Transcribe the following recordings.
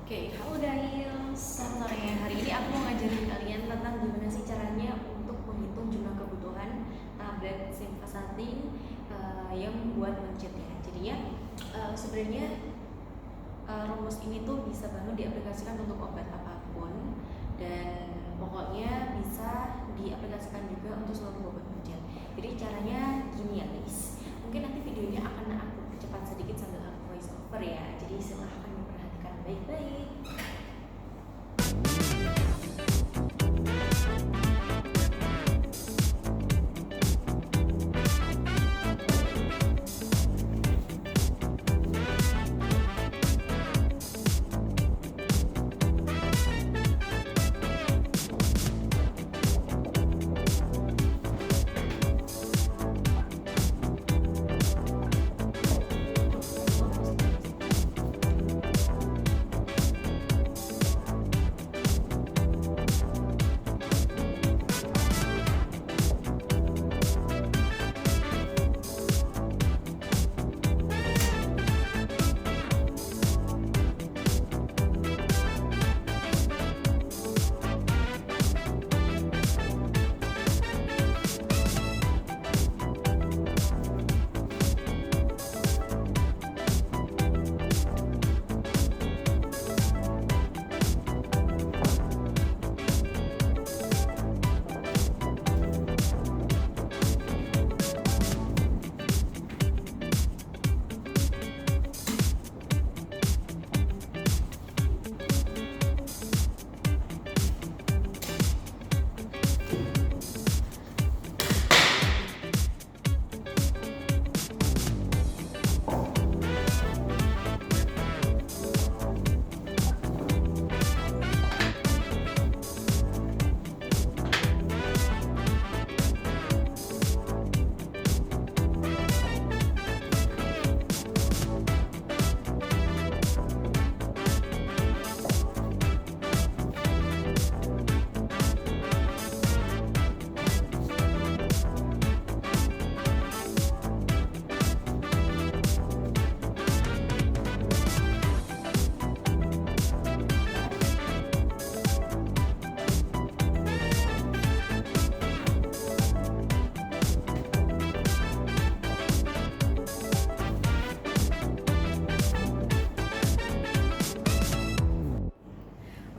Oke, halo guys, selamat sore. Hari ini aku mau ngajarin kalian tentang gimana sih caranya untuk menghitung jumlah kebutuhan tablet SIM Vasating yang buat mencet ya. Jadinya sebenarnya rumus ini tuh bisa banget diaplikasikan untuk obat apapun dan pokoknya bisa diaplikasikan juga untuk seluruh obat mencet. Jadi caranya gini ya guys. Mungkin nanti videonya akan aku percepat sedikit sambil aku voice over ya. Jadi silahkan memperhatikan baik-baik.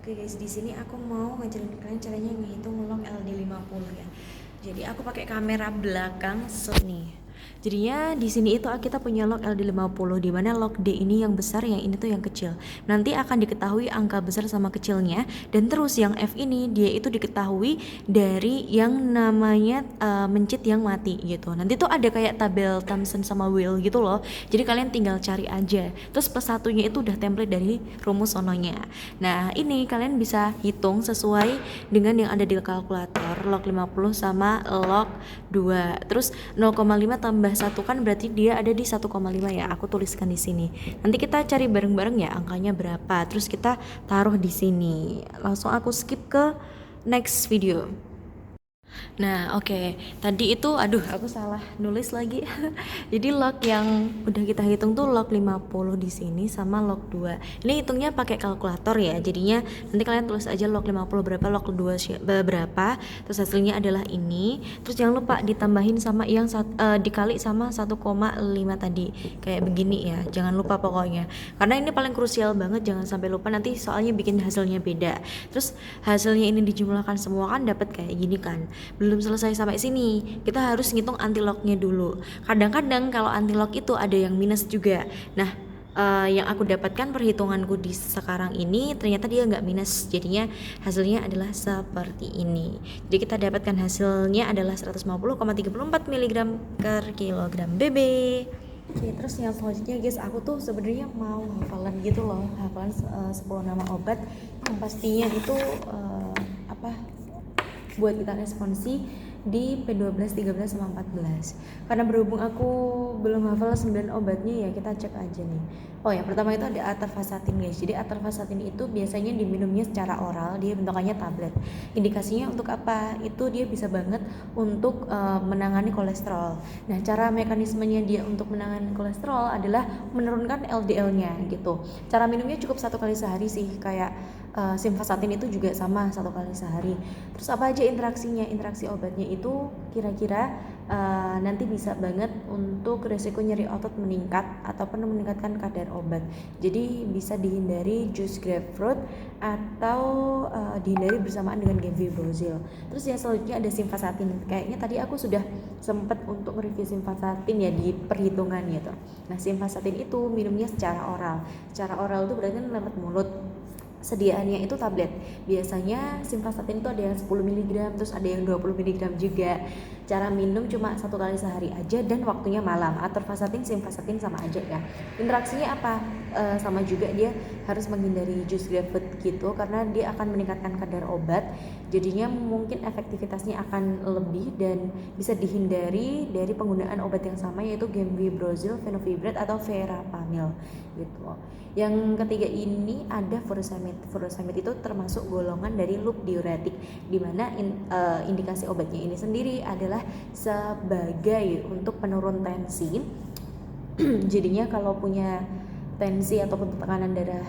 Oke guys, di sini aku mau ngajarin kalian caranya ngitung log LD50 ya. Jadi aku pakai kamera belakang nih. Jadinya di sini itu kita punya log LD50 di mana log D ini yang besar, yang ini tuh yang kecil. Nanti akan diketahui angka besar sama kecilnya, dan terus yang F ini dia itu diketahui dari yang namanya mencit yang mati gitu. Nanti tuh ada kayak tabel Thomson sama Will gitu loh. Jadi kalian tinggal cari aja. Terus plus satunya itu udah template dari rumus sononya. Nah, ini kalian bisa hitung sesuai dengan yang ada di kalkulator, log 50 sama log 2. Terus 0,5 tambah 1 kan berarti dia ada di 1,5 ya. Aku tuliskan di sini. Nanti kita cari bareng-bareng ya angkanya berapa. Terus kita taruh di sini. Langsung aku skip ke next video. Nah, oke. Tadi itu aku salah nulis lagi. Jadi log yang udah kita hitung tuh log 50 di sini sama log 2. Ini hitungnya pakai kalkulator ya. Jadinya nanti kalian tulis aja log 50 berapa, log 2 berapa. Terus hasilnya adalah ini. Terus jangan lupa ditambahin sama yang dikali sama 1,5 tadi. Kayak begini ya. Jangan lupa pokoknya. Karena ini paling krusial banget, jangan sampai lupa, nanti soalnya bikin hasilnya beda. Terus hasilnya ini dijumlahkan semua kan dapat kayak gini kan. Belum selesai sampai sini, kita harus ngitung antilognya dulu. Kadang-kadang kalau antilog itu ada yang minus juga. Nah, yang aku dapatkan perhitunganku di sekarang ini ternyata dia nggak minus, jadinya hasilnya adalah seperti ini. Jadi kita dapatkan hasilnya adalah 150,34 mg per kilogram BB. Oke, terus yang selanjutnya guys, aku tuh sebenarnya mau hafalan gitu loh, hafalan 10 nama obat yang pastinya itu buat kita responsi di P12, 13 sama 14. Karena berhubung aku belum hafal 9 obatnya ya kita cek aja nih. Oh ya, pertama itu ada atorvastatin guys. Jadi atorvastatin itu biasanya diminumnya secara oral, dia bentukannya tablet. Indikasinya untuk apa? Itu dia bisa banget untuk menangani kolesterol. Nah, cara mekanismenya dia untuk menangani kolesterol adalah menurunkan LDL-nya gitu. Cara minumnya cukup 1 kali sehari sih, kayak simvastatin itu juga sama 1 kali sehari. Terus apa aja interaksinya? Interaksi obatnya itu kira-kira nanti bisa banget untuk risiko nyeri otot meningkat ataupun meningkatkan kadar obat. Jadi bisa dihindari jus grapefruit atau dihindari bersamaan dengan gemfibrozil. Terus yang selanjutnya ada simvastatin. Kayaknya tadi aku sudah sempat untuk review simvastatin ya di perhitungan gitu. Nah, simvastatin itu minumnya secara oral. Secara oral itu berarti lewat mulut. Sediaannya itu tablet. Biasanya simvastatin itu ada yang 10 mg, terus ada yang 20 mg juga. Cara minum cuma 1 kali sehari aja dan waktunya malam. Atorvastatin, simvastatin sama aja ya. Interaksinya apa? Sama juga, dia harus menghindari jus grapefruit gitu karena dia akan meningkatkan kadar obat. Jadinya mungkin efektivitasnya akan lebih dan bisa dihindari dari penggunaan obat yang sama yaitu gemfibrozil, fenofibrate atau verapamil gitu. Yang ketiga ini ada furosemid. Furosemid itu termasuk golongan dari loop diuretik, di mana indikasi obatnya ini sendiri adalah sebagai untuk penurun tensi. Jadinya kalau punya tensi ataupun tekanan darah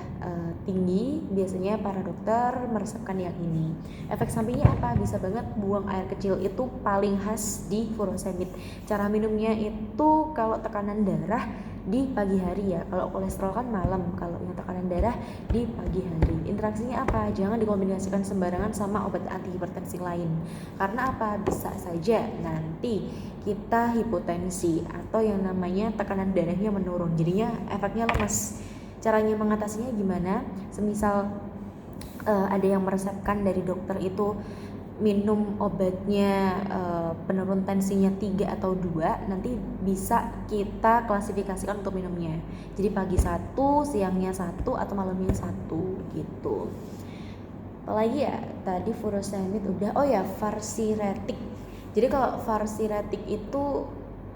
tinggi, biasanya para dokter meresepkan yang ini. Efek sampingnya apa? Bisa banget buang air kecil, itu paling khas di furosemid. Cara minumnya itu kalau tekanan darah di pagi hari ya, kalau kolesterol kan malam, kalau yang tekanan darah di pagi hari. Interaksinya apa? Jangan dikombinasikan sembarangan sama obat antihipertensi lain. Karena apa? Bisa saja nanti kita hipotensi atau yang namanya tekanan darahnya menurun, jadinya efeknya lemas. Caranya mengatasinya gimana? Semisal ada yang meresepkan dari dokter itu minum obatnya penurun tensinya 3 atau 2, nanti bisa kita klasifikasikan untuk minumnya. Jadi pagi 1, siangnya 1, atau malamnya 1 gitu. Apalagi ya, tadi furosemid udah. Oh ya, varsiretic. Jadi kalau varsiretic itu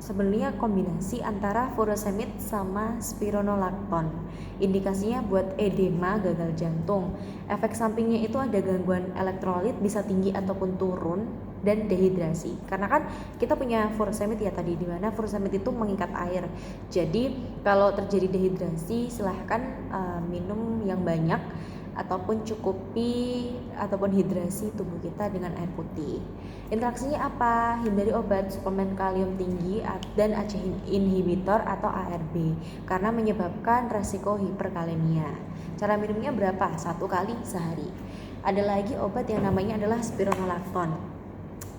sebenarnya kombinasi antara furosemid sama spironolactone. Indikasinya buat edema, gagal jantung. Efek sampingnya itu ada gangguan elektrolit bisa tinggi ataupun turun, dan dehidrasi. Karena kan kita punya furosemid ya tadi, di mana furosemid itu mengikat air. Jadi kalau terjadi dehidrasi silahkan minum yang banyak ataupun cukupi ataupun hidrasi tubuh kita dengan air putih. Interaksinya apa? Hindari obat suplemen kalium tinggi dan ACE inhibitor atau ARB karena menyebabkan resiko hiperkalemia. Cara minumnya berapa? 1 kali sehari. Ada lagi obat yang namanya adalah spironolactone.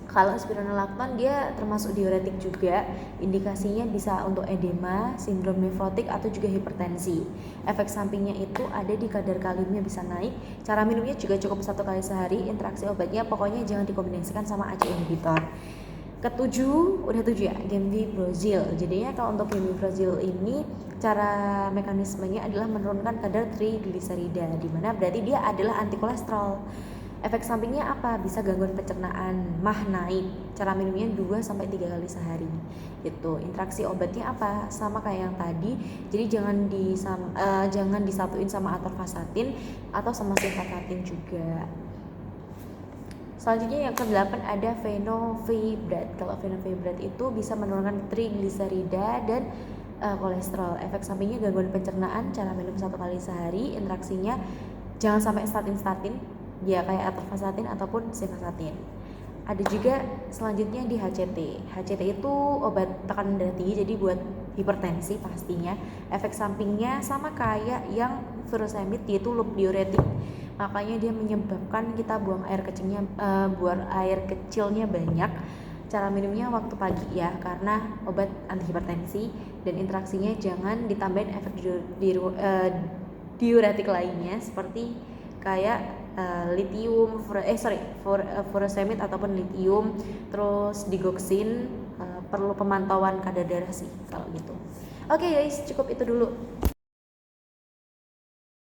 Kalau spironolactone dia termasuk diuretik juga, indikasinya bisa untuk edema, sindrom nefrotik atau juga hipertensi. Efek sampingnya itu ada di kadar kaliumnya bisa naik. Cara minumnya juga cukup 1 kali sehari. Interaksi obatnya pokoknya jangan dikombinasikan sama ACE inhibitor. Ketujuh, udah 7 ya, gemfibrozil. Jadinya kalau untuk gemfibrozil ini cara mekanismenya adalah menurunkan kadar trigliserida, di mana berarti dia adalah anti kolesterol. Efek sampingnya apa? Bisa gangguan pencernaan, mah naik. Cara minumnya 2-3 kali sehari. Gitu. Interaksi obatnya apa? Sama kayak yang tadi. Jadi jangan disatuin sama atorvastatin atau sama simvastatin juga. Selanjutnya yang ke-8 ada fenofibrate. Kalau fenofibrate itu bisa menurunkan trigliserida dan kolesterol. Efek sampingnya gangguan pencernaan. Cara minum 1 kali sehari. Interaksinya jangan sampai statin ya, kayak atorvastatin ataupun simvastatin. Ada juga selanjutnya di HCT. HCT itu obat tekanan darah tinggi, jadi buat hipertensi pastinya. Efek sampingnya sama kayak yang furosemid, yaitu loop diuretik. Makanya dia menyebabkan kita buang air kecilnya banyak. Cara minumnya waktu pagi ya, karena obat antihipertensi, dan interaksinya jangan ditambahin efek diuretik lainnya seperti kayak furosemid ataupun lithium, terus digoxin. Perlu pemantauan kadar darah sih kalau gitu. Oke guys, cukup itu dulu.